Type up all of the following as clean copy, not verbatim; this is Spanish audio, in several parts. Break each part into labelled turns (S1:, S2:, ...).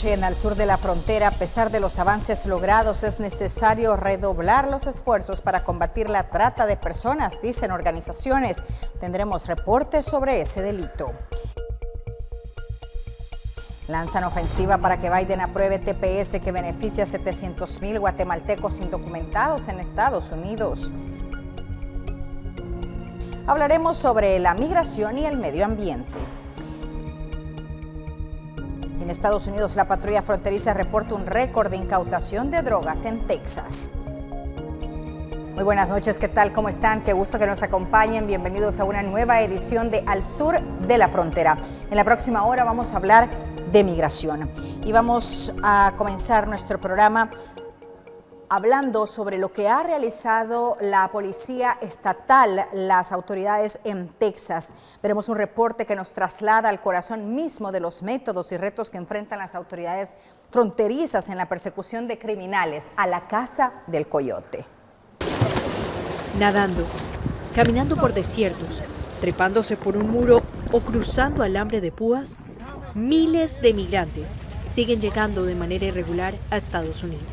S1: noche en el sur de la frontera. A pesar de los avances logrados, es necesario redoblar los esfuerzos para combatir la trata de personas, dicen organizaciones. Tendremos reportes sobre ese delito. Lanzan ofensiva para que Biden apruebe TPS que beneficia a 700,000 guatemaltecos indocumentados en Estados Unidos. Hablaremos sobre la migración y el medio ambiente. En Estados Unidos, la patrulla fronteriza reporta un récord de incautación de drogas en Texas. Muy buenas noches, ¿qué tal? ¿Cómo están? Qué gusto que nos acompañen. Bienvenidos a una nueva edición de Al Sur de la Frontera. En la próxima hora vamos a hablar de migración y vamos a comenzar nuestro programa hablando sobre lo que ha realizado la Policía Estatal, las autoridades en Texas. Veremos un reporte que nos traslada al corazón mismo de los métodos y retos que enfrentan las autoridades fronterizas en la persecución de criminales, a la caza del coyote.
S2: Nadando, caminando por desiertos, trepándose por un muro o cruzando alambre de púas, miles de migrantes siguen llegando de manera irregular a Estados Unidos.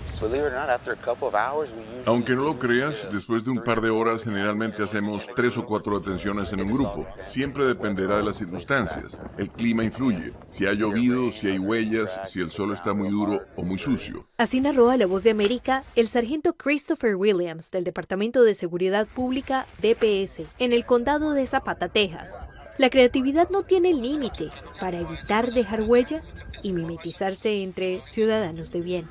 S3: Aunque no lo creas, después de un par de horas generalmente hacemos 3 o 4 detenciones en un grupo. Siempre dependerá de las circunstancias. El clima influye. Si ha llovido, si hay huellas, si el suelo está muy duro o muy sucio.
S2: Así narró a La Voz de América el sargento Christopher Williams del Departamento de Seguridad Pública DPS en el condado de Zapata, Texas. La creatividad no tiene límite para evitar dejar huella y mimetizarse entre ciudadanos de bien.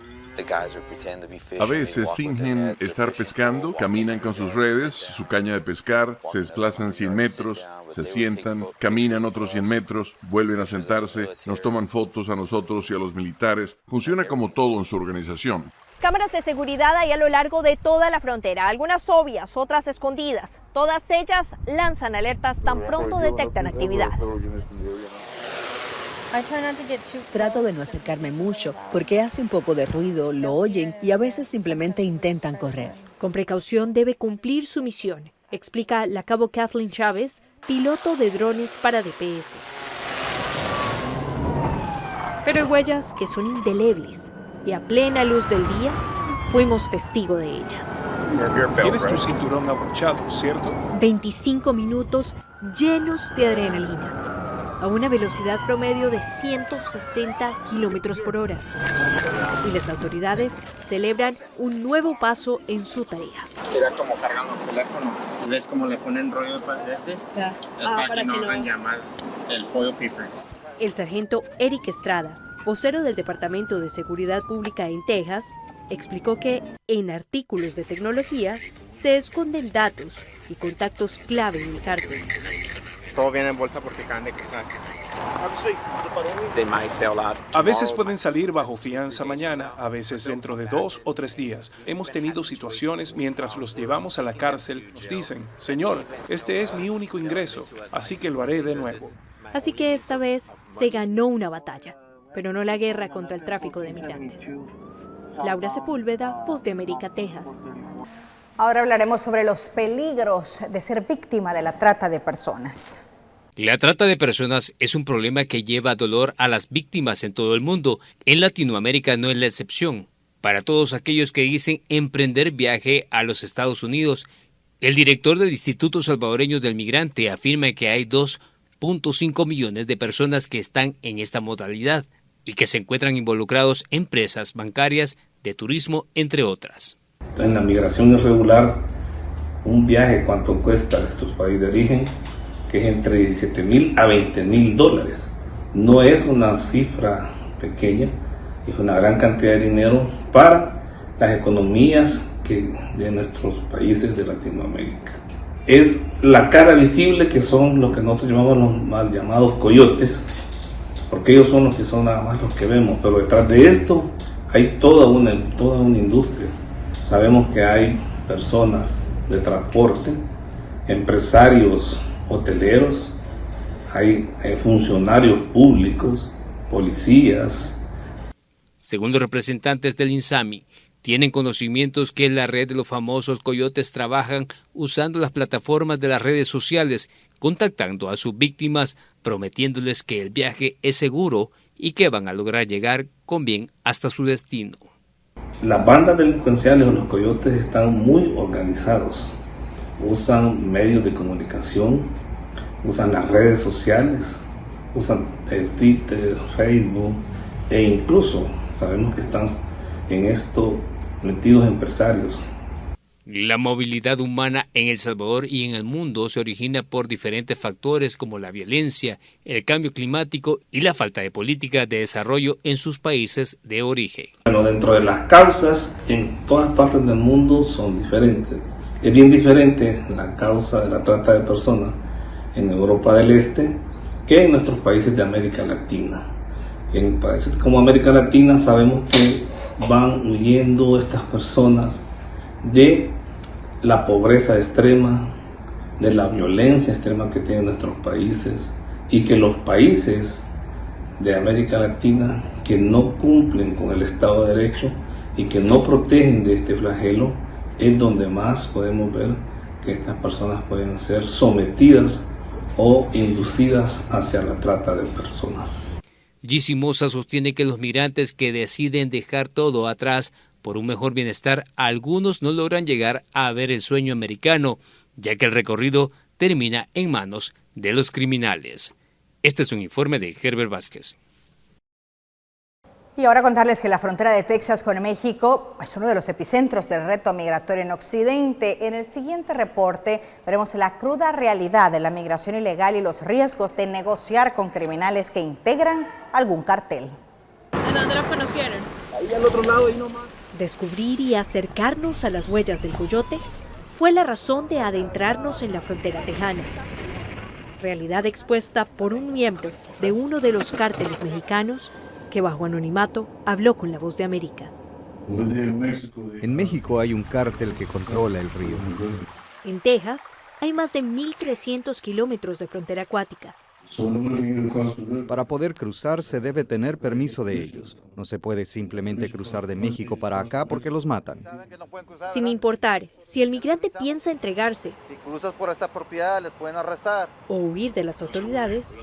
S3: A veces fingen estar pescando, caminan con sus redes, su caña de pescar, se desplazan 100 metros, se sientan, caminan otros 100 metros, vuelven a sentarse, nos toman fotos a nosotros y a los militares. Funciona como todo en su organización.
S4: Cámaras de seguridad hay a lo largo de toda la frontera, algunas obvias, otras escondidas. Todas ellas lanzan alertas tan pronto detectan actividad.
S5: Trato de no acercarme mucho porque hace un poco de ruido, lo oyen y a veces simplemente intentan correr.
S2: Con precaución debe cumplir su misión, explica la cabo Kathleen Chávez, piloto de drones para DPS. Pero hay huellas que son indelebles y a plena luz del día fuimos testigo de ellas.
S6: Tienes tu cinturón abrochado, ¿cierto?
S2: 25 minutos llenos de adrenalina, a una velocidad promedio de 160 kilómetros por hora. Y las autoridades celebran un nuevo paso en su tarea.
S7: Mira cómo cargan los teléfonos. ¿Ves cómo le ponen rollo para ese? Para que no hagan llamadas. El foil paper.
S2: El sargento Eric Estrada, vocero del Departamento de Seguridad Pública en Texas, explicó que en artículos de tecnología se esconden datos y contactos clave del cártel.
S7: Todo viene en bolsa porque acaban de cruzar.
S6: A veces pueden salir bajo fianza mañana, a veces dentro de 2 o 3 días. Hemos tenido situaciones mientras los llevamos a la cárcel, nos dicen, Señor, este es mi único ingreso, así que lo haré de nuevo.
S2: Así que esta vez se ganó una batalla, pero no la guerra contra el tráfico de migrantes. Laura Sepúlveda, Voz de América, Texas.
S1: Ahora hablaremos sobre los peligros de ser víctima de la trata de personas.
S8: La trata de personas es un problema que lleva dolor a las víctimas en todo el mundo. En Latinoamérica no es la excepción. Para todos aquellos que dicen emprender viaje a los Estados Unidos, el director del Instituto Salvadoreño del Migrante afirma que hay 2.5 millones de personas que están en esta modalidad y que se encuentran involucrados en empresas bancarias, de turismo, entre otras.
S9: En la migración irregular, un viaje, ¿cuánto cuesta a estos países de origen? Que es entre 17,000 a 20,000 dólares. No es una cifra pequeña, es una gran cantidad de dinero para las economías de nuestros países de Latinoamérica. Es la cara visible que son lo que nosotros llamamos los mal llamados coyotes, porque ellos son los que son nada más los que vemos, pero detrás de esto hay toda una industria. Sabemos que hay personas de transporte, empresarios hoteleros, hay funcionarios públicos, policías.
S8: Según los representantes del INSAMI, tienen conocimientos que la red de los famosos coyotes trabajan usando las plataformas de las redes sociales, contactando a sus víctimas, prometiéndoles que el viaje es seguro y que van a lograr llegar con bien hasta su destino.
S9: Las bandas delincuenciales o los coyotes están muy organizados. Usan medios de comunicación, usan las redes sociales, usan Twitter, Facebook e incluso sabemos que están en esto metidos empresarios.
S8: La movilidad humana en El Salvador y en el mundo se origina por diferentes factores como la violencia, el cambio climático y la falta de política de desarrollo en sus países de origen.
S9: Bueno, dentro de las causas en todas partes del mundo son diferentes. Es bien diferente la causa de la trata de personas en Europa del Este que en nuestros países de América Latina. En países como América Latina sabemos que van huyendo estas personas de la pobreza extrema, de la violencia extrema que tienen nuestros países, y que los países de América Latina que no cumplen con el Estado de Derecho y que no protegen de este flagelo es donde más podemos ver que estas personas pueden ser sometidas o inducidas hacia la trata de personas.
S8: Gissi Mosa sostiene que los migrantes que deciden dejar todo atrás por un mejor bienestar, algunos no logran llegar a ver el sueño americano, ya que el recorrido termina en manos de los criminales. Este es un informe de Herbert Vázquez.
S1: Y ahora contarles que la frontera de Texas con México es uno de los epicentros del reto migratorio en Occidente. En el siguiente reporte veremos la cruda realidad de la migración ilegal y los riesgos de negociar con criminales que integran algún cartel.
S4: ¿En dónde los conocieron?
S10: Ahí al otro lado, ahí nomás.
S2: Descubrir y acercarnos a las huellas del coyote fue la razón de adentrarnos en la frontera tejana. Realidad expuesta por un miembro de uno de los cárteles mexicanos que bajo anonimato habló con La Voz de América.
S11: En México hay un cártel que controla el río.
S2: En Texas hay más de 1.300 kilómetros de frontera acuática.
S11: Para poder cruzar se debe tener permiso de ellos. No se puede simplemente cruzar de México para acá porque los matan.
S2: Sin importar si el migrante piensa entregarse,
S12: si cruzas por esta propiedad les pueden arrestar,
S2: o huir de las autoridades,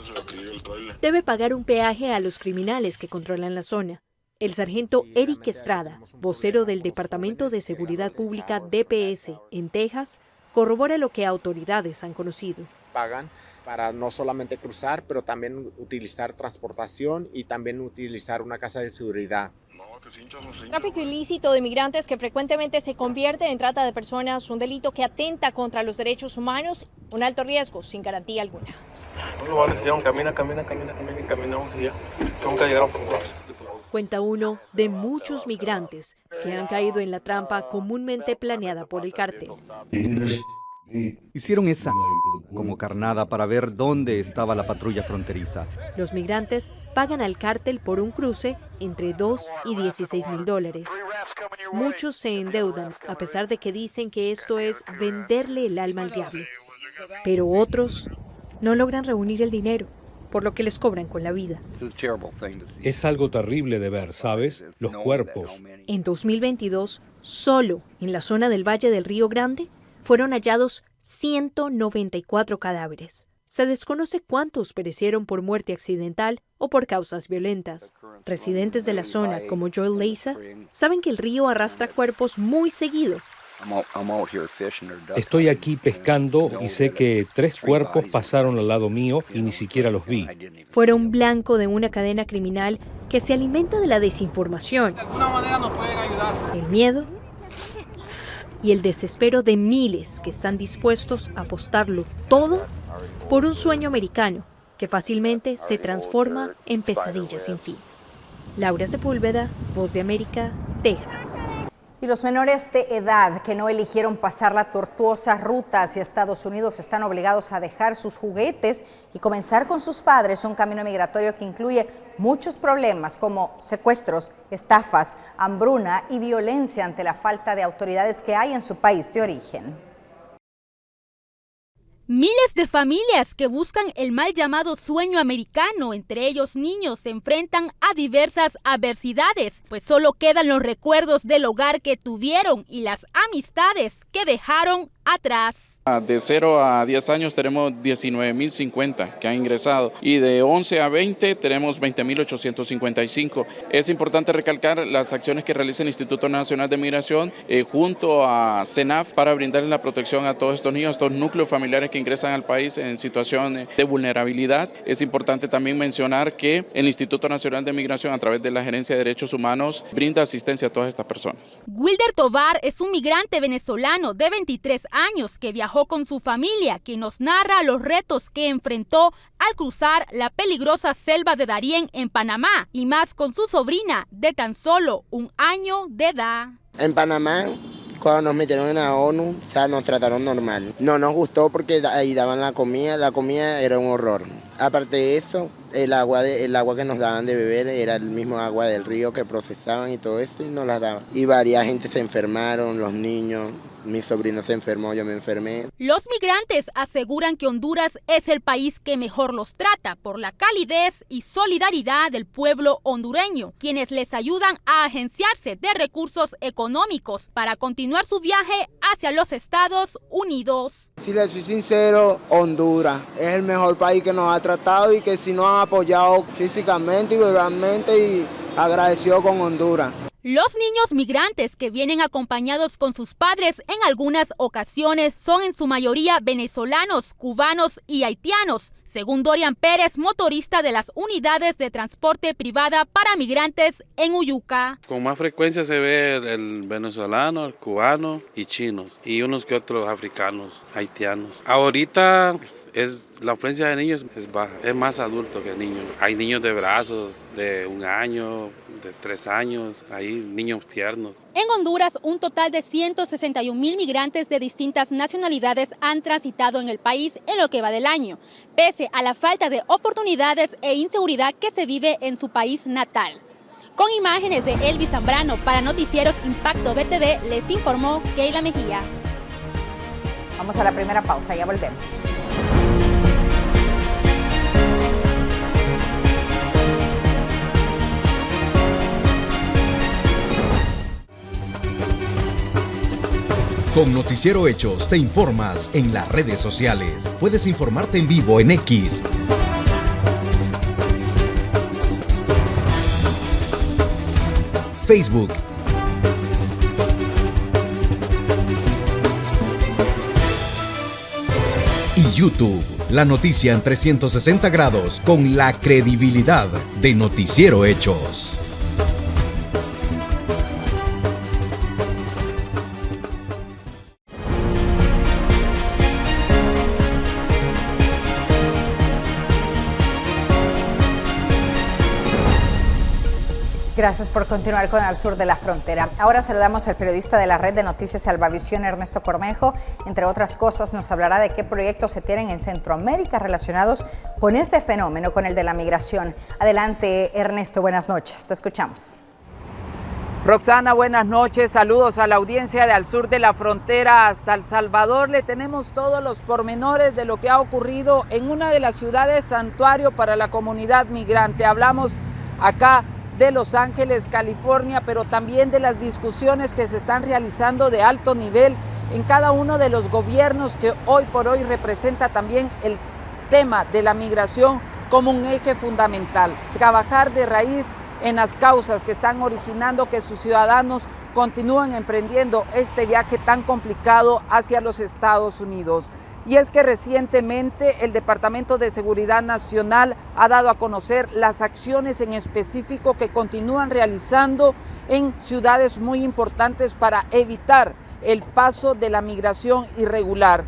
S2: debe pagar un peaje a los criminales que controlan la zona. El sargento Eric Estrada, vocero del Departamento de Seguridad Pública DPS en Texas, corrobora lo que autoridades han conocido.
S13: Pagan para no solamente cruzar, pero también utilizar transportación y también utilizar una casa de seguridad.
S4: Tráfico ilícito de migrantes que frecuentemente se convierte en trata de personas, un delito que atenta contra los derechos humanos, un alto riesgo sin garantía alguna.
S6: Caminamos y ya. Nunca llegaron por todos.
S2: Cuenta uno de muchos migrantes que han caído en la trampa comúnmente planeada por el cártel.
S11: Hicieron esa como carnada para ver dónde estaba la patrulla fronteriza.
S2: Los migrantes pagan al cártel por un cruce entre $2 y $16,000. Muchos se endeudan, a pesar de que dicen que esto es venderle el alma al diablo. Pero otros no logran reunir el dinero, por lo que les cobran con la vida.
S14: Es algo terrible de ver, ¿sabes? Los cuerpos.
S2: En 2022, solo en la zona del Valle del Río Grande, fueron hallados 194 cadáveres. Se desconoce cuántos perecieron por muerte accidental o por causas violentas. Residentes de la zona, como Joel Leiza, saben que el río arrastra cuerpos muy seguido.
S14: Estoy aquí pescando y sé que 3 cuerpos pasaron al lado mío y ni siquiera los vi.
S2: Fueron blanco de una cadena criminal que se alimenta de la desinformación,
S10: De alguna manera nos pueden ayudar.
S2: el miedo y el desespero de miles que están dispuestos a apostarlo todo por un sueño americano que fácilmente se transforma en pesadilla sin fin. Laura Sepúlveda, Voz de América, Texas.
S1: Y los menores de edad que no eligieron pasar la tortuosa ruta hacia Estados Unidos están obligados a dejar sus juguetes y comenzar con sus padres un camino migratorio que incluye muchos problemas como secuestros, estafas, hambruna y violencia ante la falta de autoridades que hay en su país de origen.
S15: Miles de familias que buscan el mal llamado sueño americano, entre ellos niños, se enfrentan a diversas adversidades, pues solo quedan los recuerdos del hogar que tuvieron y las amistades que dejaron atrás.
S16: De 0 a 10 años tenemos 19.050 que han ingresado y de 11 a 20 tenemos 20.855. Es importante recalcar las acciones que realiza el Instituto Nacional de Migración junto a CENAF para brindarles la protección a todos estos niños, a estos núcleos familiares que ingresan al país en situación de vulnerabilidad. Es importante también mencionar que el Instituto Nacional de Migración, a través de la Gerencia de Derechos Humanos, brinda asistencia a todas estas personas.
S15: Wilder Tovar es un migrante venezolano de 23 años que viajó con su familia, que nos narra los retos que enfrentó al cruzar la peligrosa selva de Darién en Panamá, y más con su sobrina de tan solo 1 año de edad.
S17: En Panamá, cuando nos metieron en la ONU, o sea, nos trataron normal. No nos gustó porque ahí daban la comida era un horror. Aparte de eso, el agua que nos daban de beber era el mismo agua del río que procesaban y todo eso y nos la daban. Y varias gente se enfermaron, los niños. Mi sobrino se enfermó, yo me enfermé.
S15: Los migrantes aseguran que Honduras es el país que mejor los trata por la calidez y solidaridad del pueblo hondureño, quienes les ayudan a agenciarse de recursos económicos para continuar su viaje hacia los Estados Unidos.
S18: Si les soy sincero, Honduras es el mejor país que nos ha tratado y que sí nos ha apoyado físicamente y verbalmente y agradecido con Honduras.
S15: Los niños migrantes que vienen acompañados con sus padres en algunas ocasiones son en su mayoría venezolanos, cubanos y haitianos, según Dorian Pérez, motorista de las unidades de transporte privada para migrantes en Uyuca.
S19: Con más frecuencia se ve el venezolano, el cubano y chinos, y unos que otros africanos, haitianos. Ahorita la afluencia de niños es baja, es más adulto que niños. Hay niños de brazos de 1 año, de 3 años, hay niños tiernos.
S15: En Honduras, un total de 161,000 migrantes de distintas nacionalidades han transitado en el país en lo que va del año, pese a la falta de oportunidades e inseguridad que se vive en su país natal. Con imágenes de Elvis Zambrano para Noticieros Impacto BTV, les informó Keila Mejía.
S1: Vamos a la primera pausa, ya volvemos.
S20: Con Noticiero Hechos te informas en las redes sociales. Puedes informarte en vivo en X, Facebook y YouTube. La noticia en 360 grados con la credibilidad de Noticiero Hechos.
S1: Gracias por continuar con Al Sur de la Frontera. Ahora saludamos al periodista de la red de noticias Salvavisión, Ernesto Cornejo. Entre otras cosas, nos hablará de qué proyectos se tienen en Centroamérica relacionados con este fenómeno, con el de la migración. Adelante, Ernesto, buenas noches. Te escuchamos.
S21: Roxana, buenas noches. Saludos a la audiencia de Al Sur de la Frontera hasta El Salvador. Le tenemos todos los pormenores de lo que ha ocurrido en una de las ciudades santuario para la comunidad migrante. Hablamos acá de Los Ángeles, California, pero también de las discusiones que se están realizando de alto nivel en cada uno de los gobiernos que hoy por hoy representa también el tema de la migración como un eje fundamental. Trabajar de raíz en las causas que están originando que sus ciudadanos continúen emprendiendo este viaje tan complicado hacia los Estados Unidos. Y es que recientemente el Departamento de Seguridad Nacional ha dado a conocer las acciones en específico que continúan realizando en ciudades muy importantes para evitar el paso de la migración irregular.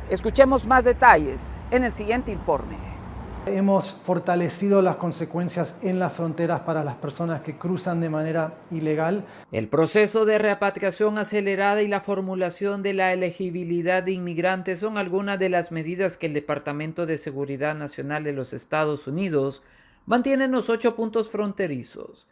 S21: Escuchemos más detalles en el siguiente informe.
S22: Hemos fortalecido las consecuencias en las fronteras para las personas que cruzan de manera ilegal.
S21: El proceso de repatriación acelerada y la formulación de la elegibilidad de inmigrantes son algunas de las medidas que el Departamento de Seguridad Nacional de los Estados Unidos mantiene en los 8 puntos fronterizos,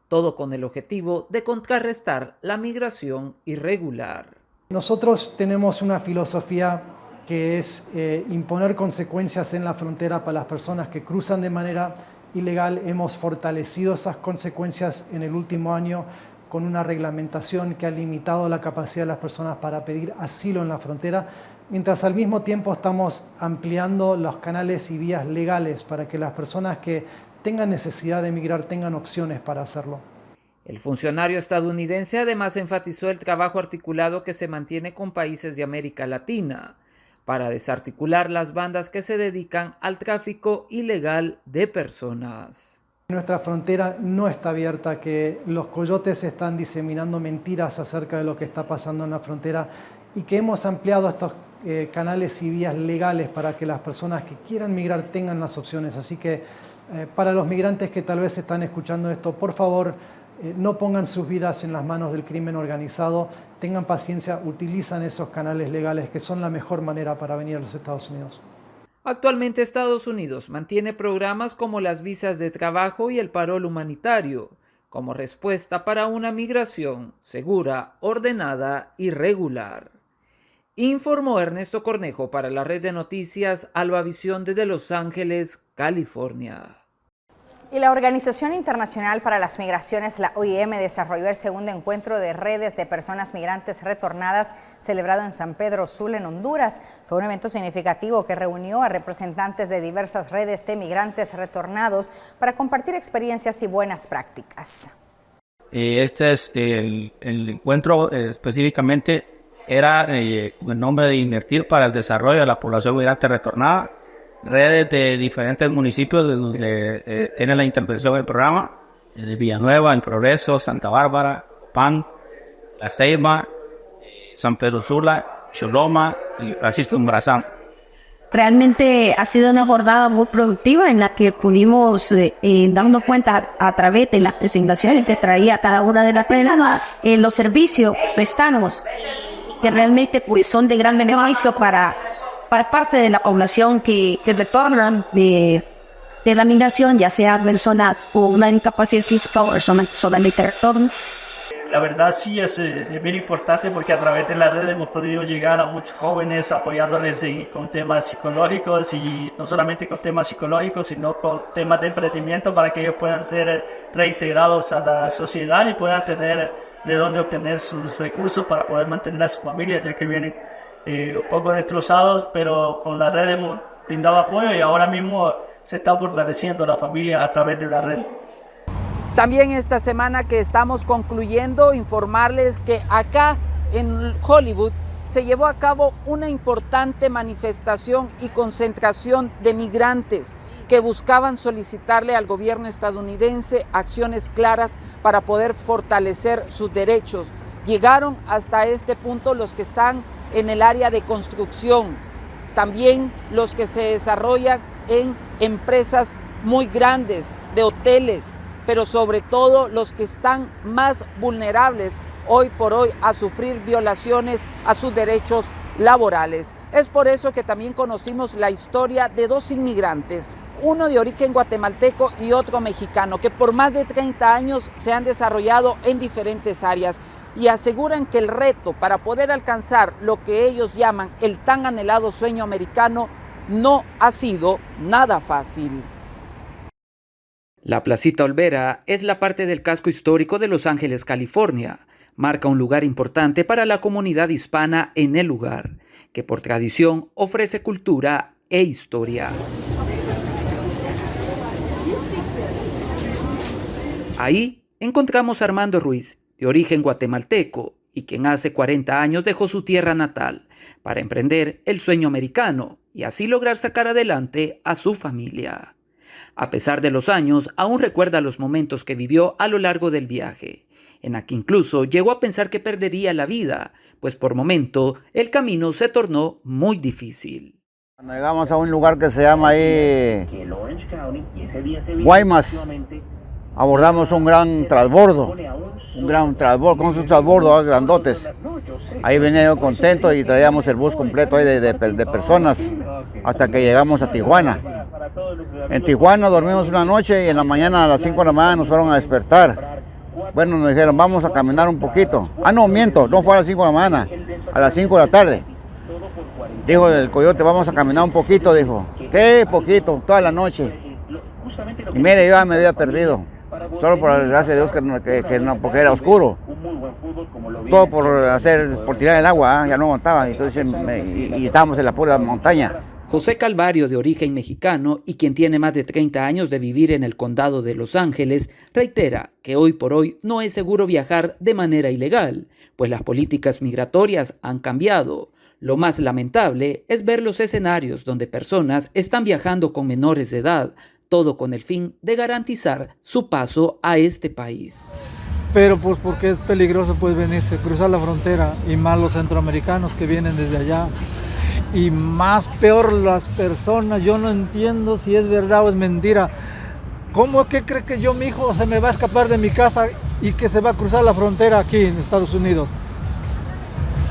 S21: todo con el objetivo de contrarrestar la migración irregular.
S22: Nosotros tenemos una filosofía que es imponer consecuencias en la frontera para las personas que cruzan de manera ilegal. Hemos fortalecido esas consecuencias en el último año con una reglamentación que ha limitado la capacidad de las personas para pedir asilo en la frontera mientras al mismo tiempo estamos ampliando los canales y vías legales para que las personas que tengan necesidad de emigrar tengan opciones para hacerlo.
S21: El funcionario estadounidense además enfatizó el trabajo articulado que se mantiene con países de América Latina para desarticular las bandas que se dedican al tráfico ilegal de personas.
S22: Nuestra frontera no está abierta, que los coyotes están diseminando mentiras acerca de lo que está pasando en la frontera y que hemos ampliado estos canales y vías legales para que las personas que quieran migrar tengan las opciones. Así que para los migrantes que tal vez están escuchando esto, por favor, no pongan sus vidas en las manos del crimen organizado, tengan paciencia, utilizan esos canales legales que son la mejor manera para venir a los Estados Unidos.
S21: Actualmente Estados Unidos mantiene programas como las visas de trabajo y el parol humanitario, como respuesta para una migración segura, ordenada y regular. Informó Ernesto Cornejo para la red de noticias Albavisión desde Los Ángeles, California.
S1: Y la Organización Internacional para las Migraciones, la OIM, desarrolló el segundo encuentro de redes de personas migrantes retornadas celebrado en San Pedro Sula, en Honduras. Fue un evento significativo que reunió a representantes de diversas redes de migrantes retornados para compartir experiencias y buenas prácticas.
S3: Este es el encuentro específicamente era el nombre de Invertir para el Desarrollo de la Población Migrante Retornada. Redes de diferentes municipios de donde tiene la intervención del programa, de Villanueva, El Progreso, Santa Bárbara, Pan, La Ceiba, San Pedro Sula, Choloma y Francisco Morazán.
S5: Realmente ha sido una jornada muy productiva en la que pudimos darnos cuenta a través de las presentaciones que traía cada una de las redes, los servicios prestados que realmente pues, son de gran beneficio para parte de la población que retornan de la migración, ya sea personas con una discapacidad física o personas que solamente retornan.
S23: La verdad sí es bien importante porque a través de la red hemos podido llegar a muchos jóvenes apoyándoles con temas psicológicos y no solamente con temas psicológicos sino con temas de emprendimiento para que ellos puedan ser reintegrados a la sociedad y puedan tener de dónde obtener sus recursos para poder mantener a su familia ya que vienen un poco destrozados, pero con la red hemos brindado apoyo y ahora mismo se está fortaleciendo la familia a través de la red.
S21: También esta semana que estamos concluyendo, informarles que acá en Hollywood se llevó a cabo una importante manifestación y concentración de migrantes que buscaban solicitarle al gobierno estadounidense acciones claras para poder fortalecer sus derechos. Llegaron hasta este punto los que están en el área de construcción, también los que se desarrollan en empresas muy grandes, de hoteles, pero sobre todo los que están más vulnerables hoy por hoy a sufrir violaciones a sus derechos laborales. Es por eso que también conocimos la historia de dos inmigrantes, uno de origen guatemalteco y otro mexicano, que por más de 30 años se han desarrollado en diferentes áreas y aseguran que el reto para poder alcanzar lo que ellos llaman el tan anhelado sueño americano no ha sido nada fácil. La Placita Olvera es la parte del casco histórico de Los Ángeles, California. Marca un lugar importante para la comunidad hispana en el lugar, que por tradición ofrece cultura e historia. Ahí encontramos a Armando Ruiz, de origen guatemalteco, y quien hace 40 años dejó su tierra natal para emprender el sueño americano y así lograr sacar adelante a su familia. A pesar de los años, aún recuerda los momentos que vivió a lo largo del viaje, en la que incluso llegó a pensar que perdería la vida, pues por momento el camino se tornó muy difícil.
S24: Cuando llegamos a un lugar que se llama ahí Guaymas, abordamos un gran transbordo, con sus transbordos grandotes. Ahí venía yo contento y traíamos el bus completo ahí de personas hasta que llegamos a Tijuana. En Tijuana dormimos una noche y en la mañana a las 5 de la mañana nos fueron a despertar. Bueno, nos dijeron, vamos a caminar un poquito. No miento, no fue a las 5 de la mañana, a las 5 de la tarde. Dijo el coyote, vamos a caminar un poquito, dijo. ¿Qué poquito? Toda la noche. Y mire, yo ya me había perdido. Solo por la gracia de Dios que no, porque era oscuro. todo por tirar el agua, ya no aguantaba, entonces y estábamos en la pura montaña.
S21: José Calvario, de origen mexicano y quien tiene más de 30 años de vivir en el condado de Los Ángeles, reitera que hoy por hoy no es seguro viajar de manera ilegal, pues las políticas migratorias han cambiado. Lo más lamentable es ver los escenarios donde personas están viajando con menores de edad, todo con el fin de garantizar su paso a este país.
S7: Pero pues porque es peligroso pues venirse, cruzar la frontera, y más los centroamericanos que vienen desde allá. Y más peor las personas, yo no entiendo si es verdad o es mentira. ¿Cómo es que cree que mi hijo se me va a escapar de mi casa y que se va a cruzar la frontera aquí en Estados Unidos?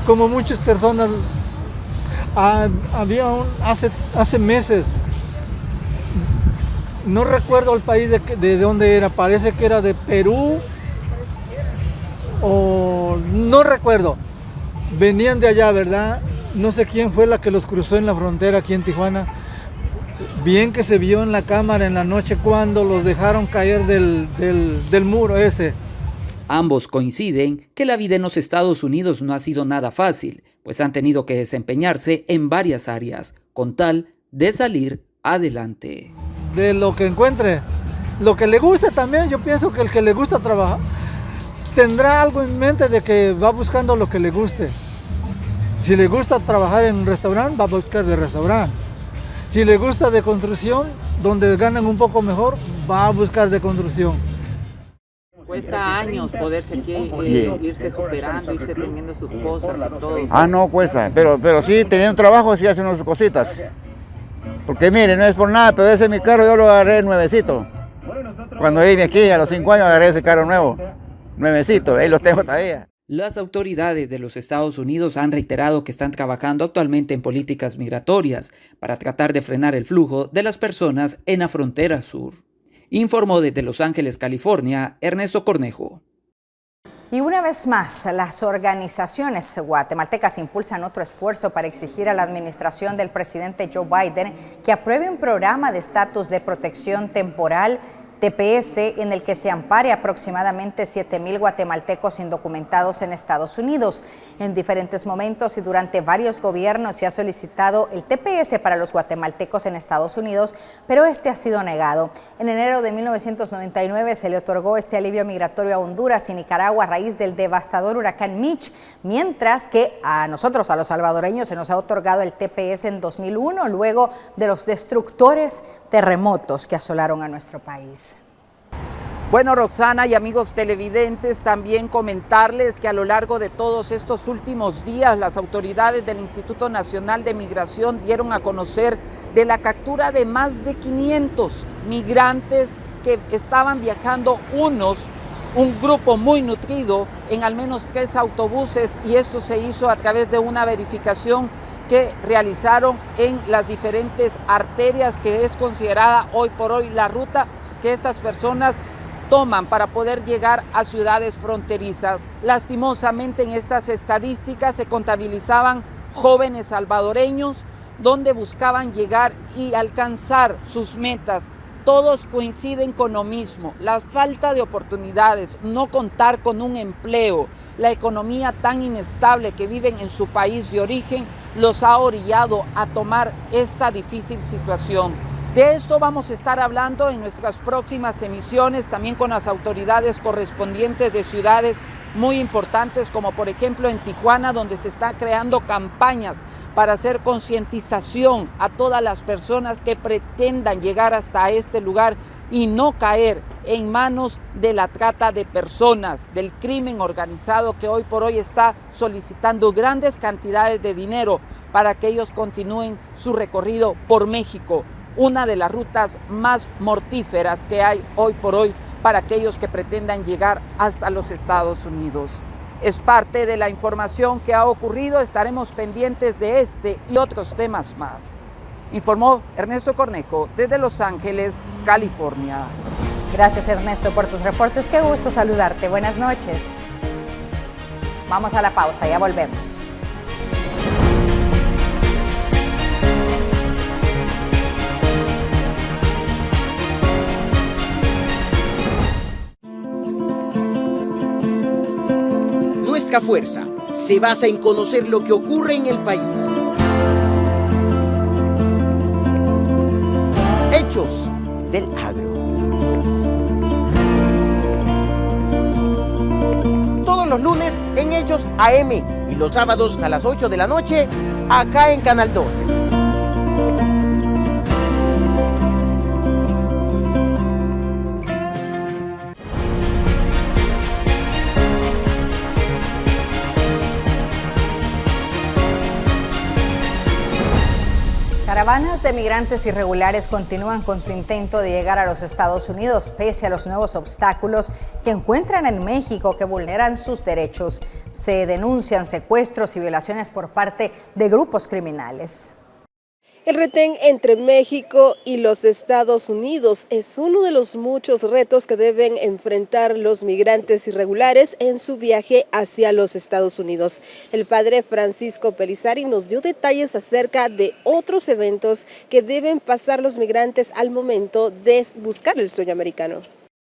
S7: Como muchas personas, hace meses, no recuerdo el país de dónde era, parece que era de Perú, o no recuerdo, venían de allá, ¿verdad? No sé quién fue la que los cruzó en la frontera aquí en Tijuana. Bien que se vio en la cámara en la noche cuando los dejaron caer del muro ese.
S21: Ambos coinciden que la vida en los Estados Unidos no ha sido nada fácil, pues han tenido que desempeñarse en varias áreas, con tal de salir adelante.
S7: De lo que encuentre, lo que le guste también, yo pienso que el que le gusta trabajar, tendrá algo en mente de que va buscando lo que le guste. Si le gusta trabajar en un restaurante, va a buscar de restaurante. Si le gusta de construcción, donde ganan un poco mejor, va a buscar de construcción.
S21: Cuesta años poderse irse superando, irse teniendo sus cosas y todo.
S24: No cuesta, pero sí, teniendo trabajo, sí hace unas cositas. Porque mire, no es por nada, pero ese es mi carro, yo lo agarré nuevecito. Cuando vine aquí, a los 5 años, agarré ese carro nuevo, nuevecito, ahí lo tengo todavía.
S21: Las autoridades de los Estados Unidos han reiterado que están trabajando actualmente en políticas migratorias para tratar de frenar el flujo de las personas en la frontera sur. Informó desde Los Ángeles, California, Ernesto Cornejo.
S1: Y una vez más, las organizaciones guatemaltecas impulsan otro esfuerzo para exigir a la administración del presidente Joe Biden que apruebe un programa de estatus de protección temporal TPS, en el que se ampare aproximadamente 7,000 guatemaltecos indocumentados en Estados Unidos. En diferentes momentos y durante varios gobiernos se ha solicitado el TPS para los guatemaltecos en Estados Unidos, pero este ha sido negado. En enero de 1999 se le otorgó este alivio migratorio a Honduras y Nicaragua a raíz del devastador huracán Mitch, mientras que a nosotros, a los salvadoreños, se nos ha otorgado el TPS en 2001, luego de los destructores terremotos que asolaron a nuestro país.
S21: Bueno, Roxana y amigos televidentes, también comentarles que a lo largo de todos estos últimos días las autoridades del Instituto Nacional de Migración dieron a conocer de la captura de más de 500 migrantes que estaban viajando un grupo muy nutrido en al menos 3 autobuses, y esto se hizo a través de una verificación que realizaron en las diferentes arterias, que es considerada hoy por hoy la ruta que estas personas toman para poder llegar a ciudades fronterizas. Lastimosamente, en estas estadísticas se contabilizaban jóvenes salvadoreños donde buscaban llegar y alcanzar sus metas. Todos coinciden con lo mismo: la falta de oportunidades, no contar con un empleo, la economía tan inestable que viven en su país de origen los ha orillado a tomar esta difícil situación. De esto vamos a estar hablando en nuestras próximas emisiones, también con las autoridades correspondientes de ciudades muy importantes, como por ejemplo en Tijuana, donde se está creando campañas para hacer concientización a todas las personas que pretendan llegar hasta este lugar y no caer en manos de la trata de personas, del crimen organizado, que hoy por hoy está solicitando grandes cantidades de dinero para que ellos continúen su recorrido por México, una de las rutas más mortíferas que hay hoy por hoy para aquellos que pretendan llegar hasta los Estados Unidos. Es parte de la información que ha ocurrido. Estaremos pendientes de este y otros temas más. Informó Ernesto Cornejo desde Los Ángeles, California.
S1: Gracias, Ernesto, por tus reportes. Qué gusto saludarte. Buenas noches. Vamos a la pausa, ya volvemos.
S8: Pesca Fuerza se basa en conocer lo que ocurre en el país. Hechos del agro. Todos los lunes en Hechos AM y los sábados a las 8 de la noche acá en Canal 12.
S1: Caravanas de migrantes irregulares continúan con su intento de llegar a los Estados Unidos pese a los nuevos obstáculos que encuentran en México que vulneran sus derechos. Se denuncian secuestros y violaciones por parte de grupos criminales.
S9: El retén entre México y los Estados Unidos es uno de los muchos retos que deben enfrentar los migrantes irregulares en su viaje hacia los Estados Unidos. El padre Francisco Pelizari nos dio detalles acerca de otros eventos que deben pasar los migrantes al momento de buscar el sueño americano.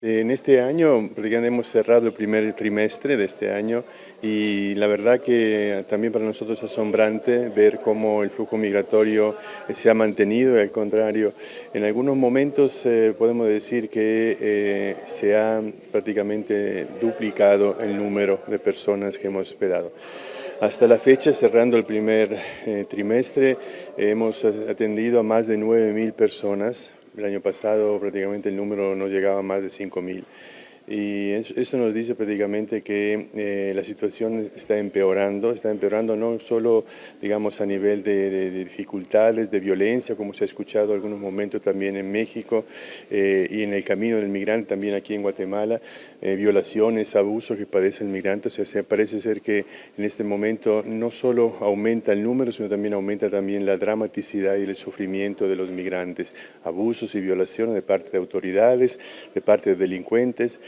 S12: En este año prácticamente hemos cerrado el primer trimestre de este año y la verdad que también para nosotros es asombrante ver cómo el flujo migratorio se ha mantenido y al contrario, en algunos momentos podemos decir que se ha prácticamente duplicado el número de personas que hemos hospedado. Hasta la fecha, cerrando el primer trimestre, hemos atendido a más de 9.000 personas. El año pasado prácticamente el número no llegaba a más de 5.000. Y eso nos dice prácticamente que la situación está empeorando no solo, digamos, a nivel de dificultades, de violencia, como se ha escuchado en algunos momentos también en México y en el camino del migrante también aquí en Guatemala, violaciones, abusos que padece el migrante. O sea, parece ser que en este momento no solo aumenta el número, sino también aumenta también la dramaticidad y el sufrimiento de los migrantes, abusos y violaciones de parte de autoridades, de parte de delincuentes.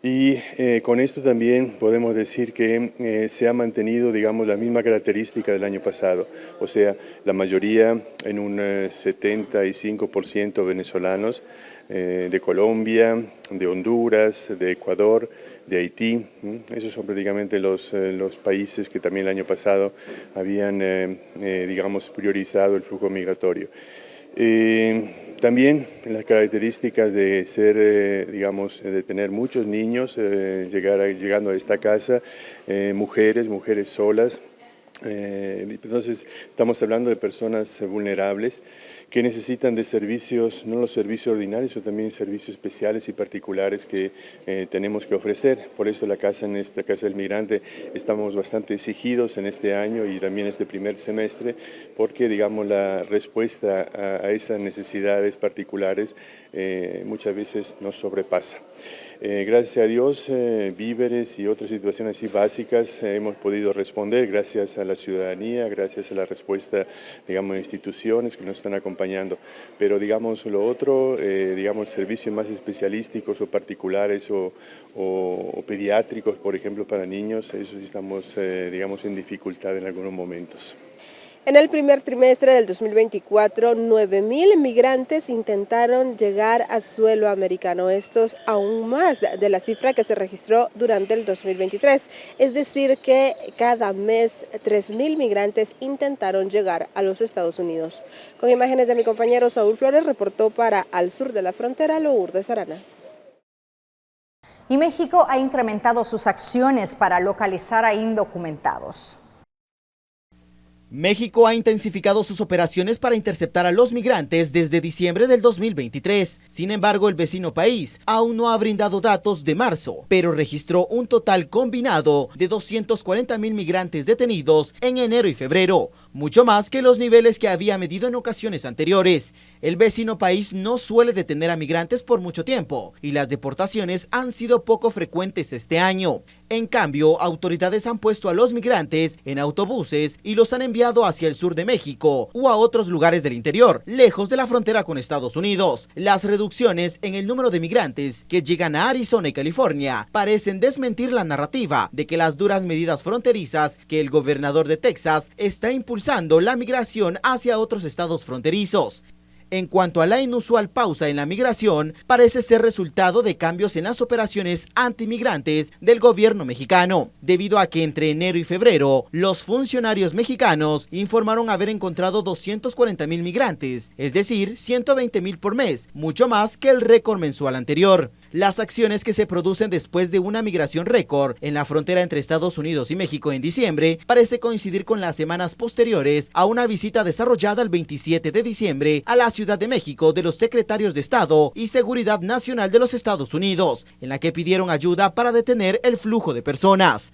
S12: Y con esto también podemos decir que se ha mantenido, digamos, la misma característica del año pasado. O sea, la mayoría, en un 75% venezolanos, de Colombia, de Honduras, de Ecuador, de Haití. Esos son prácticamente los países que también el año pasado habían, digamos, priorizado el flujo migratorio. También las características de ser, digamos, de tener muchos niños, llegando a esta casa, mujeres solas. Entonces estamos hablando de personas vulnerables que necesitan de servicios, no los servicios ordinarios, sino también servicios especiales y particulares que tenemos que ofrecer. Por eso en esta Casa del Migrante estamos bastante exigidos en este año y también este primer semestre, porque digamos la respuesta a esas necesidades particulares muchas veces nos sobrepasa. Gracias a Dios, víveres y otras situaciones así básicas hemos podido responder gracias a la ciudadanía, gracias a la respuesta, digamos, de instituciones que nos están acompañando. Pero, digamos, lo otro, digamos, servicios más especialísticos o particulares o pediátricos, por ejemplo, para niños, eso sí estamos, digamos, en dificultad en algunos momentos.
S9: En el primer trimestre del 2024, 9.000 migrantes intentaron llegar a suelo americano. Estos aún más de la cifra que se registró durante el 2023. Es decir que cada mes 3.000 migrantes intentaron llegar a los Estados Unidos. Con imágenes de mi compañero Saúl Flores, reportó para Al Sur de la Frontera, Lourdes Arana.
S1: Y México ha incrementado sus acciones para localizar a indocumentados.
S13: México ha intensificado sus operaciones para interceptar a los migrantes desde diciembre del 2023. Sin embargo, el vecino país aún no ha brindado datos de marzo, pero registró un total combinado de 240.000 migrantes detenidos en enero y febrero, mucho más que los niveles que había medido en ocasiones anteriores. El vecino país no suele detener a migrantes por mucho tiempo y las deportaciones han sido poco frecuentes este año. En cambio, autoridades han puesto a los migrantes en autobuses y los han enviado hacia el sur de México o a otros lugares del interior, lejos de la frontera con Estados Unidos. Las reducciones en el número de migrantes que llegan a Arizona y California parecen desmentir la narrativa de que las duras medidas fronterizas que el gobernador de Texas está impulsando la migración hacia otros estados fronterizos. En cuanto a la inusual pausa en la migración, parece ser resultado de cambios en las operaciones antimigrantes del gobierno mexicano, debido a que entre enero y febrero, los funcionarios mexicanos informaron haber encontrado 240,000 migrantes, es decir, 120,000 por mes, mucho más que el récord mensual anterior. Las acciones que se producen después de una migración récord en la frontera entre Estados Unidos y México en diciembre parece coincidir con las semanas posteriores a una visita desarrollada el 27 de diciembre a la Ciudad de México de los secretarios de Estado y Seguridad Nacional de los Estados Unidos, en la que pidieron ayuda para detener el flujo de personas.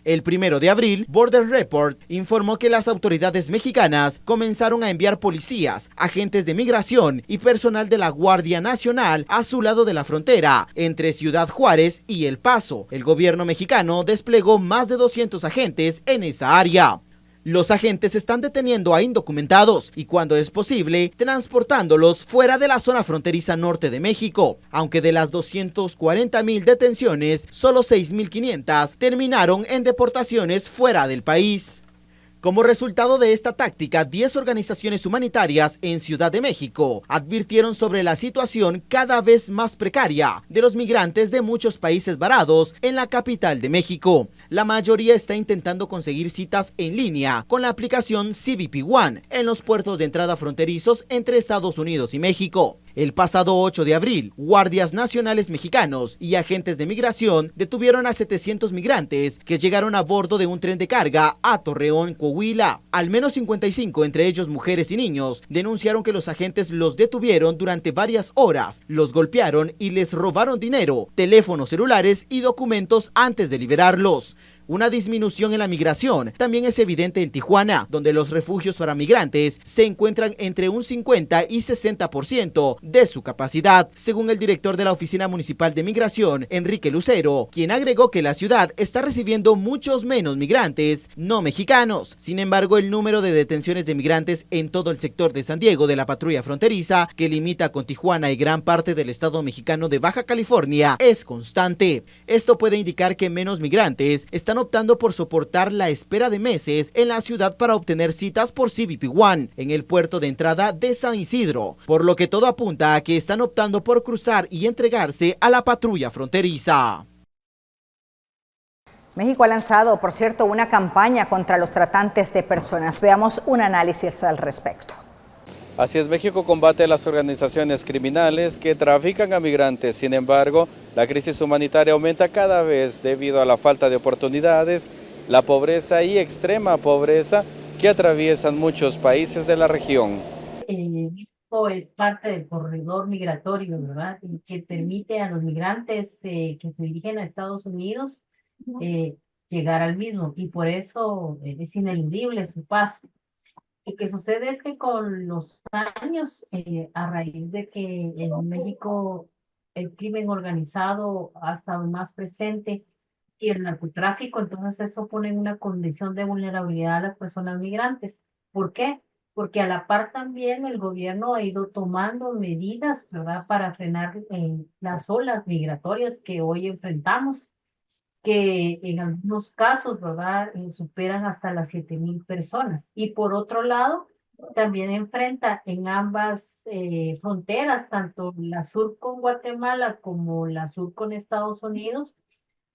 S13: El 1 de abril, Border Report informó que las autoridades mexicanas comenzaron a enviar policías, agentes de migración y personal de la Guardia Nacional a su lado de la frontera, entre Ciudad Juárez y El Paso. El gobierno mexicano desplegó más de 200 agentes en esa área. Los agentes están deteniendo a indocumentados y, cuando es posible, transportándolos fuera de la zona fronteriza norte de México. Aunque de las 240,000 detenciones, solo 6,500 terminaron en deportaciones fuera del país. Como resultado de esta táctica, 10 organizaciones humanitarias en Ciudad de México advirtieron sobre la situación cada vez más precaria de los migrantes de muchos países varados en la capital de México. La mayoría está intentando conseguir citas en línea con la aplicación CBP One en los puertos de entrada fronterizos entre Estados Unidos y México. El pasado 8 de abril, guardias nacionales mexicanos y agentes de migración detuvieron a 700 migrantes que llegaron a bordo de un tren de carga a Torreón, Coahuila. Al menos 55, entre ellos mujeres y niños, denunciaron que los agentes los detuvieron durante varias horas, los golpearon y les robaron dinero, teléfonos celulares y documentos antes de liberarlos. Una disminución en la migración también es evidente en Tijuana, donde los refugios para migrantes se encuentran entre un 50 y 60% de su capacidad, según el director de la Oficina Municipal de Migración, Enrique Lucero, quien agregó que la ciudad está recibiendo muchos menos migrantes no mexicanos. Sin embargo, el número de detenciones de migrantes en todo el sector de San Diego de la patrulla fronteriza, que limita con Tijuana y gran parte del estado mexicano de Baja California, es constante. Esto puede indicar que menos migrantes están optando por soportar la espera de meses en la ciudad para obtener citas por CBP One en el puerto de entrada de San Isidro, por lo que todo apunta a que están optando por cruzar y entregarse a la patrulla fronteriza.
S1: México ha lanzado, por cierto, una campaña contra los tratantes de personas. Veamos un análisis al respecto.
S4: Así es, México combate a las organizaciones criminales que trafican a migrantes. Sin embargo, la crisis humanitaria aumenta cada vez debido a la falta de oportunidades, la pobreza y extrema pobreza que atraviesan muchos países de la región.
S5: México es parte del corredor migratorio, ¿verdad? Que permite a los migrantes que se dirigen a Estados Unidos llegar al mismo, y por eso es ineludible su paso. Lo que sucede es que con los años, a raíz de que en México el crimen organizado ha estado más presente y el narcotráfico, entonces eso pone en una condición de vulnerabilidad a las personas migrantes. ¿Por qué? Porque a la par también el gobierno ha ido tomando medidas, ¿verdad?, para frenar las olas migratorias que hoy enfrentamos, que en algunos casos, ¿verdad?, superan hasta las 7,000 personas. Y por otro lado, también enfrenta en ambas fronteras, tanto la sur con Guatemala como la sur con Estados Unidos,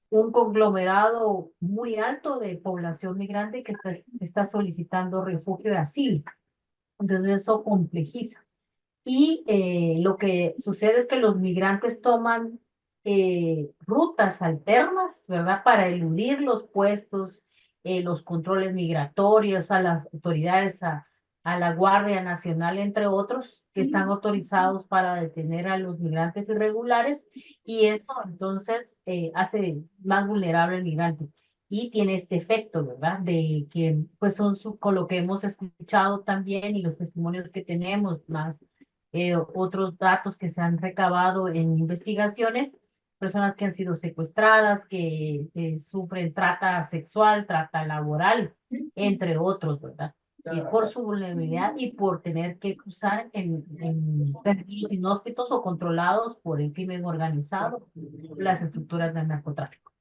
S5: un conglomerado muy alto de población migrante que está solicitando refugio y asilo. Entonces eso complejiza. Y lo que sucede es que los migrantes toman rutas alternas, ¿verdad?, para eludir los puestos, los controles migratorios, a las autoridades, a la Guardia Nacional, entre otros, que están autorizados para detener a los migrantes irregulares, y eso entonces hace más vulnerable al migrante. Y tiene este efecto, ¿verdad?, de que pues con lo que hemos escuchado también y los testimonios que tenemos, más otros datos que se han recabado en investigaciones, personas que han sido secuestradas, que sufren trata sexual, trata laboral, entre otros, ¿verdad? Por su vulnerabilidad y por tener que cruzar en territorios inhóspitos o controlados por el crimen organizado, las estructuras del narcotráfico.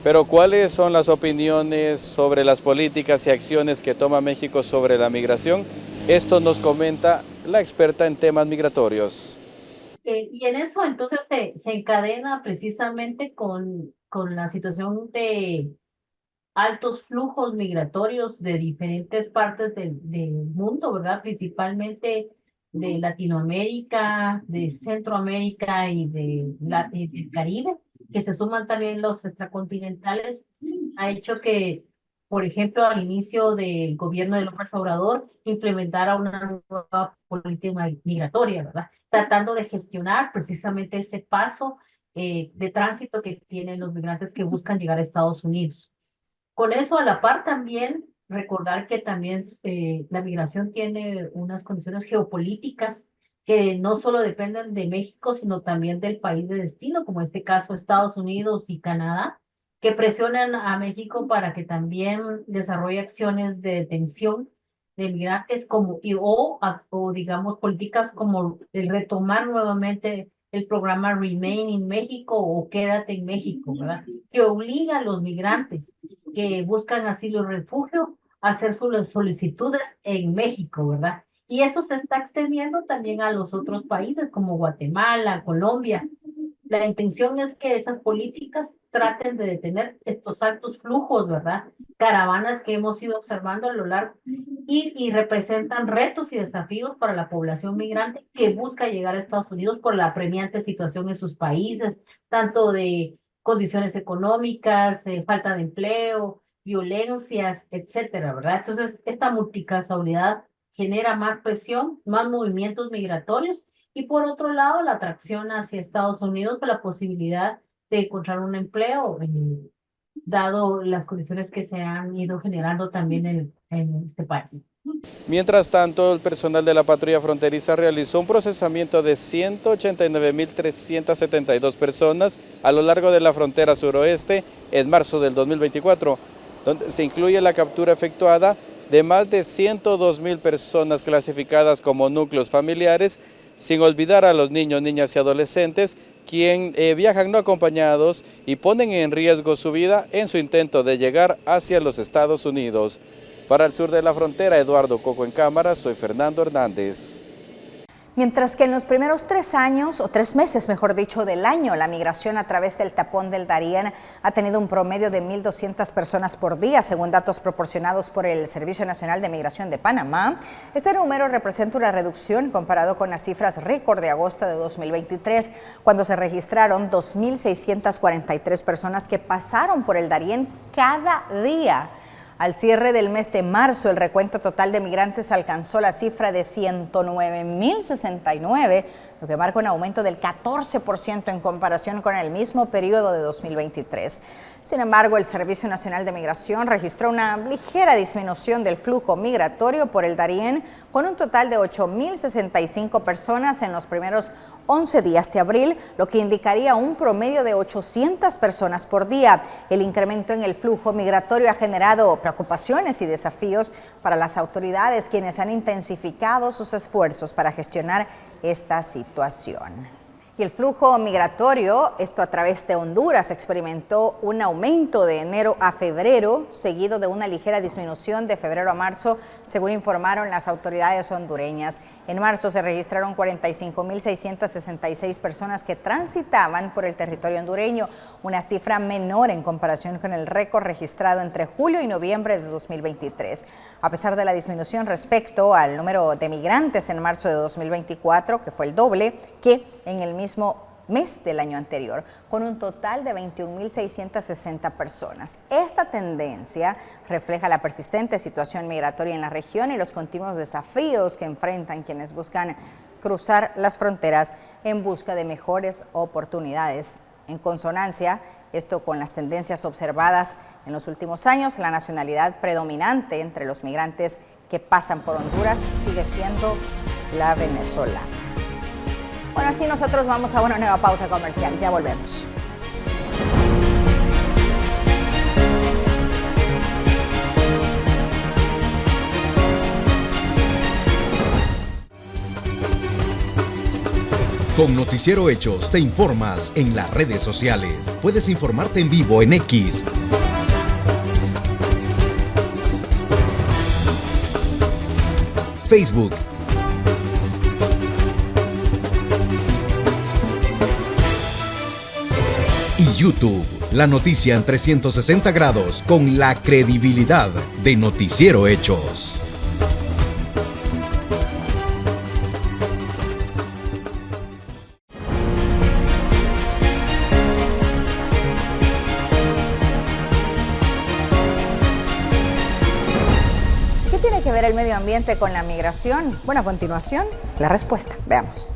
S4: Pero ¿cuáles son las opiniones sobre las políticas y acciones que toma México sobre la migración? Esto nos comenta la experta en temas migratorios.
S6: Y en eso entonces se encadena precisamente con la situación de altos flujos migratorios de diferentes partes del mundo, ¿verdad? Principalmente de Latinoamérica, de Centroamérica y del Caribe, que se suman también los extracontinentales, ha hecho que, por ejemplo, al inicio del gobierno de López Obrador, implementara una nueva política migratoria, ¿verdad? Tratando de gestionar precisamente ese paso de tránsito que tienen los migrantes que buscan llegar a Estados Unidos. Con eso a la par también recordar que también la migración tiene unas condiciones geopolíticas que no solo dependen de México, sino también del país de destino, como en este caso Estados Unidos y Canadá, que presionan a México para que también desarrolle acciones de detención de migrantes o digamos políticas como el retomar nuevamente el programa Remain in México o Quédate en México, ¿verdad? Que obliga a los migrantes que buscan asilo y refugio a hacer sus solicitudes en México, ¿verdad? Y eso se está extendiendo también a los otros países como Guatemala, Colombia. La intención es que esas políticas traten de detener estos altos flujos, ¿verdad? Caravanas que hemos ido observando a lo largo y representan retos y desafíos para la población migrante que busca llegar a Estados Unidos por la apremiante situación en sus países, tanto de condiciones económicas, falta de empleo, violencias, etcétera, ¿verdad? Entonces, esta multicausalidad genera más presión, más movimientos migratorios y por otro lado, la atracción hacia Estados Unidos por la posibilidad de encontrar un empleo, dado las condiciones que se han ido generando también en este país.
S4: Mientras tanto, el personal de la patrulla fronteriza realizó un procesamiento de 189.372 personas a lo largo de la frontera suroeste en marzo del 2024, donde se incluye la captura efectuada de más de 102.000 personas clasificadas como núcleos familiares, sin olvidar a los niños, niñas y adolescentes, quien viajan no acompañados y ponen en riesgo su vida en su intento de llegar hacia los Estados Unidos. Para el sur de la frontera, Eduardo Coco en cámara, soy Fernando Hernández.
S1: Mientras que en los primeros 3 años, o 3 meses mejor dicho, del año, la migración a través del tapón del Darién ha tenido un promedio de 1.200 personas por día, según datos proporcionados por el Servicio Nacional de Migración de Panamá. Este número representa una reducción comparado con las cifras récord de agosto de 2023, cuando se registraron 2.643 personas que pasaron por el Darién cada día. Al cierre del mes de marzo, el recuento total de migrantes alcanzó la cifra de 109.069, lo que marca un aumento del 14% en comparación con el mismo periodo de 2023. Sin embargo, el Servicio Nacional de Migración registró una ligera disminución del flujo migratorio por el Darién, con un total de 8.065 personas en los primeros 11 días de abril, lo que indicaría un promedio de 800 personas por día. El incremento en el flujo migratorio ha generado preocupaciones y desafíos para las autoridades, quienes han intensificado sus esfuerzos para gestionar esta situación. Y el flujo migratorio, esto a través de Honduras, experimentó un aumento de enero a febrero, seguido de una ligera disminución de febrero a marzo, según informaron las autoridades hondureñas. En marzo se registraron 45.666 personas que transitaban por el territorio hondureño, una cifra menor en comparación con el récord registrado entre julio y noviembre de 2023. A pesar de la disminución respecto al número de migrantes en marzo de 2024, que fue el doble que en el mismo mes del año anterior, con un total de 21.660 personas. Esta tendencia refleja la persistente situación migratoria en la región y los continuos desafíos que enfrentan quienes buscan cruzar las fronteras en busca de mejores oportunidades. En consonancia, esto con las tendencias observadas en los últimos años, la nacionalidad predominante entre los migrantes que pasan por Honduras sigue siendo la venezolana. Bueno, así nosotros vamos a una nueva pausa comercial. Ya volvemos.
S20: Con Noticiero Hechos te informas en las redes sociales. Puedes informarte en vivo en X, Facebook. Y YouTube, la noticia en 360 grados con la credibilidad de Noticiero Hechos.
S1: ¿Qué tiene que ver el medio ambiente con la migración? Bueno, a continuación, la respuesta. Veamos.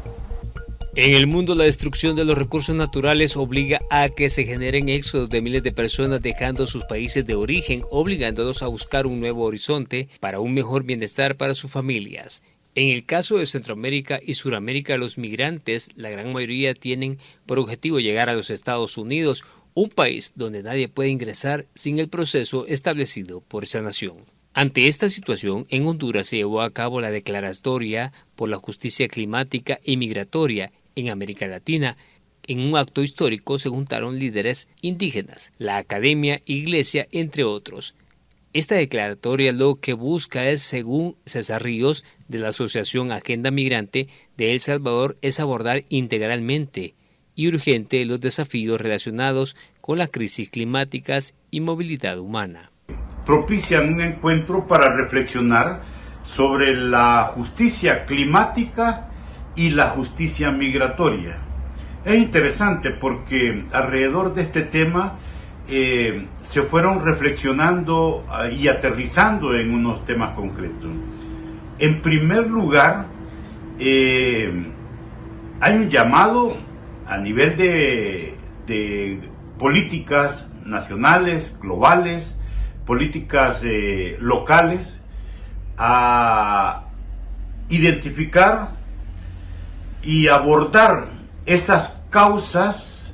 S2: En el mundo, la destrucción de los recursos naturales obliga a que se generen éxodos de miles de personas dejando sus países de origen, obligándolos a buscar un nuevo horizonte para un mejor bienestar para sus familias. En el caso de Centroamérica y Suramérica, los migrantes, la gran mayoría, tienen por objetivo llegar a los Estados Unidos, un país donde nadie puede ingresar sin el proceso establecido por esa nación. Ante esta situación, en Honduras se llevó a cabo la Declaratoria por la Justicia Climática y Migratoria en América Latina. En un acto histórico se juntaron líderes indígenas, la academia, iglesia, entre otros. Esta declaratoria lo que busca es, según César Ríos, de la Asociación Agenda Migrante de El Salvador, es abordar integralmente y urgente los desafíos relacionados con las crisis climáticas y movilidad humana.
S10: Propician un encuentro para reflexionar sobre la justicia climática y la justicia migratoria. Es interesante porque alrededor de este tema se fueron reflexionando y aterrizando en unos temas concretos. En primer lugar, hay un llamado a nivel de políticas nacionales, globales, políticas locales, a identificar y abordar esas causas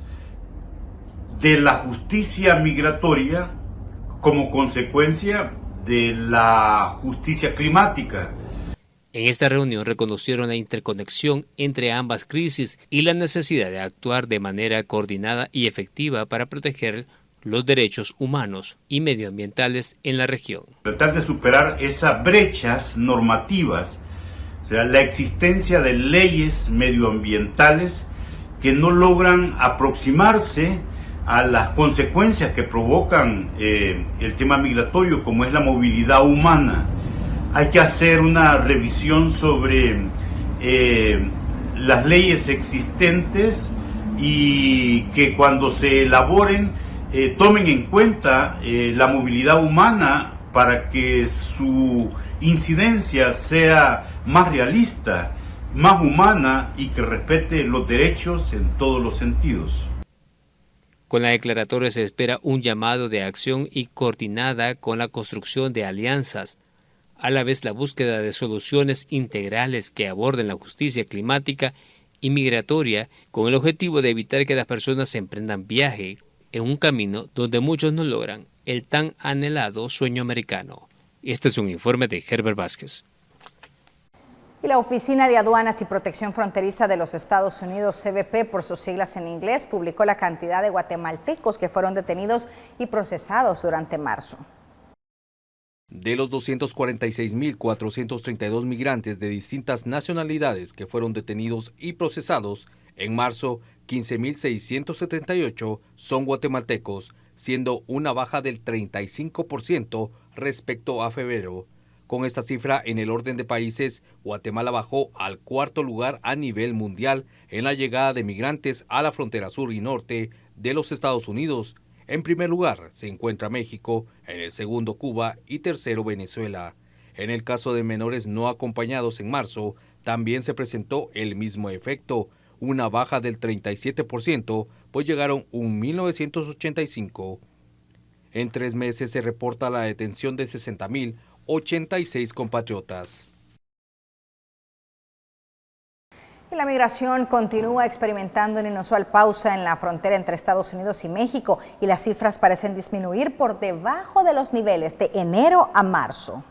S10: de la justicia migratoria como consecuencia de la justicia climática.
S2: En esta reunión reconocieron la interconexión entre ambas crisis y la necesidad de actuar de manera coordinada y efectiva para proteger los derechos humanos y medioambientales en la región.
S10: Tratar de superar esas brechas normativas, o sea, la existencia de leyes medioambientales que no logran aproximarse a las consecuencias que provocan el tema migratorio, como es la movilidad humana. Hay que hacer una revisión sobre las leyes existentes y que cuando se elaboren tomen en cuenta la movilidad humana para que su incidencia sea más realista, más humana y que respete los derechos en todos los sentidos.
S2: Con la declaratoria se espera un llamado de acción y coordinada con la construcción de alianzas, a la vez la búsqueda de soluciones integrales que aborden la justicia climática y migratoria con el objetivo de evitar que las personas emprendan viaje en un camino donde muchos no logran el tan anhelado sueño americano. Este es un informe de Herbert Vázquez.
S1: Y la Oficina de Aduanas y Protección Fronteriza de los Estados Unidos, CBP por sus siglas en inglés, publicó la cantidad de guatemaltecos que fueron detenidos y procesados durante marzo.
S11: De los 246.432 migrantes de distintas nacionalidades que fueron detenidos y procesados, en marzo 15.678 son guatemaltecos, siendo una baja del 35% respecto a febrero. Con esta cifra en el orden de países, Guatemala bajó al cuarto lugar a nivel mundial en la llegada de migrantes a la frontera sur y norte de los Estados Unidos. En primer lugar se encuentra México, en el segundo Cuba y tercero Venezuela. En el caso de menores no acompañados en marzo, también se presentó el mismo efecto, una baja del 37%, pues llegaron 1.985. En 3 meses se reporta la detención de 60.086 compatriotas.
S1: Y la migración continúa experimentando una inusual pausa en la frontera entre Estados Unidos y México y las cifras parecen disminuir por debajo de los niveles de enero a marzo.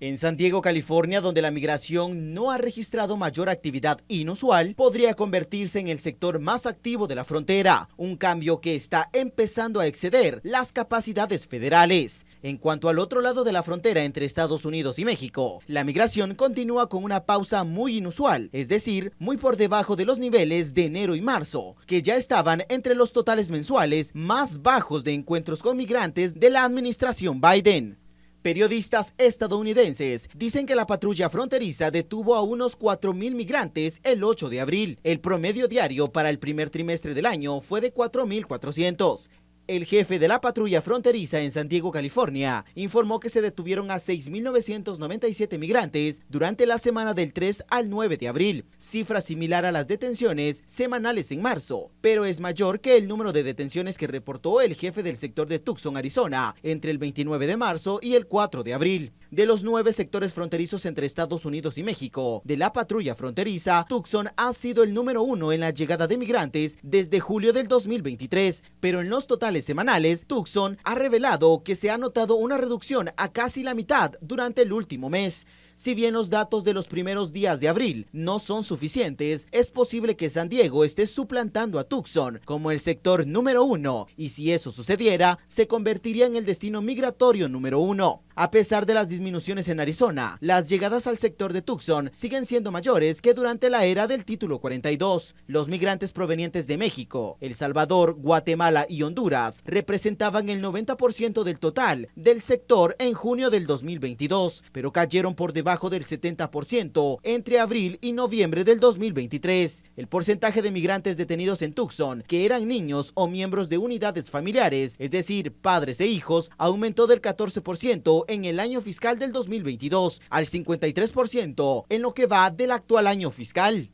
S13: En San Diego, California, donde la migración no ha registrado mayor actividad inusual, podría convertirse en el sector más activo de la frontera, un cambio que está empezando a exceder las capacidades federales. En cuanto al otro lado de la frontera entre Estados Unidos y México, la migración continúa con una pausa muy inusual, es decir, muy por debajo de los niveles de enero y marzo, que ya estaban entre los totales mensuales más bajos de encuentros con migrantes de la administración Biden. Periodistas estadounidenses dicen que la patrulla fronteriza detuvo a unos 4.000 migrantes el 8 de abril. El promedio diario para el primer trimestre del año fue de 4.400. El jefe de la patrulla fronteriza en San Diego, California, informó que se detuvieron a 6.997 migrantes durante la semana del 3 al 9 de abril, cifra similar a las detenciones semanales en marzo, pero es mayor que el número de detenciones que reportó el jefe del sector de Tucson, Arizona, entre el 29 de marzo y el 4 de abril. De los 9 sectores fronterizos entre Estados Unidos y México, de la patrulla fronteriza, Tucson ha sido el número 1 en la llegada de migrantes desde julio del 2023, pero en los totales semanales, Tucson ha revelado que se ha notado una reducción a casi la mitad durante el último mes. Si bien los datos de los primeros días de abril no son suficientes, es posible que San Diego esté suplantando a Tucson como el sector número 1, y si eso sucediera, se convertiría en el destino migratorio número 1. A pesar de las disminuciones en Arizona, las llegadas al sector de Tucson siguen siendo mayores que durante la era del Título 42. Los migrantes provenientes de México, El Salvador, Guatemala y Honduras representaban el 90% del total del sector en junio del 2022, pero cayeron por debajo del 70% entre abril y noviembre del 2023. El porcentaje de migrantes detenidos en Tucson, que eran niños o miembros de unidades familiares, es decir, padres e hijos, aumentó del 14% en el año fiscal del 2022 al 53% en lo que va del actual año fiscal.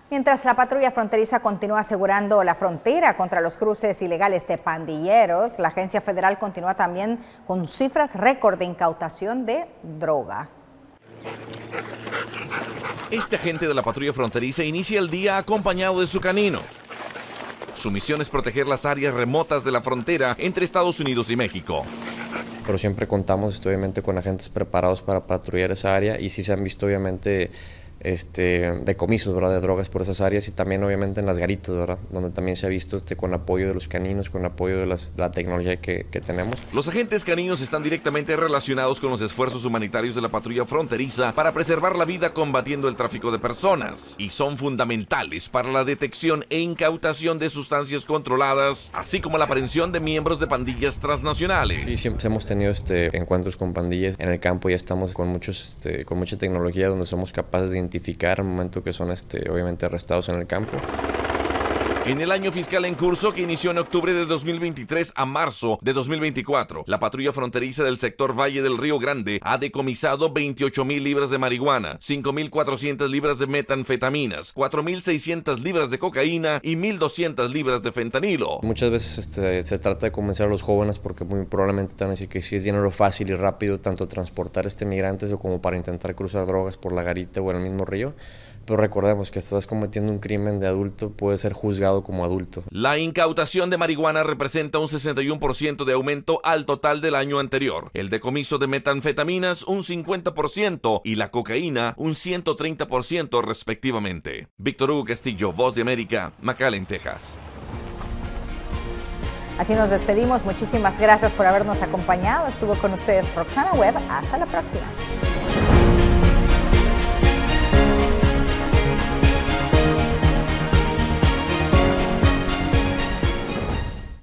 S1: Mientras la patrulla fronteriza continúa asegurando la frontera contra los cruces ilegales de pandilleros, la agencia federal continúa también con cifras récord de incautación de droga.
S14: Este agente de la patrulla fronteriza inicia el día acompañado de su canino. Su misión es proteger las áreas remotas de la frontera entre Estados Unidos y México.
S16: Pero siempre contamos obviamente con agentes preparados para patrullar esa área, y sí se han visto obviamente decomisos, ¿verdad?, de drogas por esas áreas, y también obviamente en las garitas, ¿verdad?, donde también se ha visto con apoyo de los caninos, con apoyo de la tecnología que tenemos.
S14: Los agentes caninos están directamente relacionados con los esfuerzos humanitarios de la patrulla fronteriza para preservar la vida combatiendo el tráfico de personas, y son fundamentales para la detección e incautación de sustancias controladas, así como la aprehensión de miembros de pandillas transnacionales.
S16: Sí, siempre hemos tenido encuentros con pandillas en el campo. Ya estamos con con mucha tecnología donde somos capaces de identificar al momento que son obviamente arrestados en el campo.
S14: En el año fiscal en curso, que inició en octubre de 2023 a marzo de 2024, la patrulla fronteriza del sector Valle del Río Grande ha decomisado 28,000 libras de marihuana, 5,400 libras de metanfetaminas, 4,600 libras de cocaína y 1,200 libras de fentanilo.
S16: Muchas veces se trata de convencer a los jóvenes, porque muy probablemente te van a decir que sí es dinero fácil y rápido tanto transportar migrantes o como para intentar cruzar drogas por la garita o en el mismo río. Pero recordemos que estás cometiendo un crimen de adulto, puede ser juzgado como adulto.
S14: La incautación de marihuana representa un 61% de aumento al total del año anterior. El decomiso de metanfetaminas un 50% y la cocaína un 130% respectivamente. Víctor Hugo Castillo, Voz de América, McAllen, Texas.
S1: Así nos despedimos. Muchísimas gracias por habernos acompañado. Estuvo con ustedes Roxana Webb. Hasta la próxima.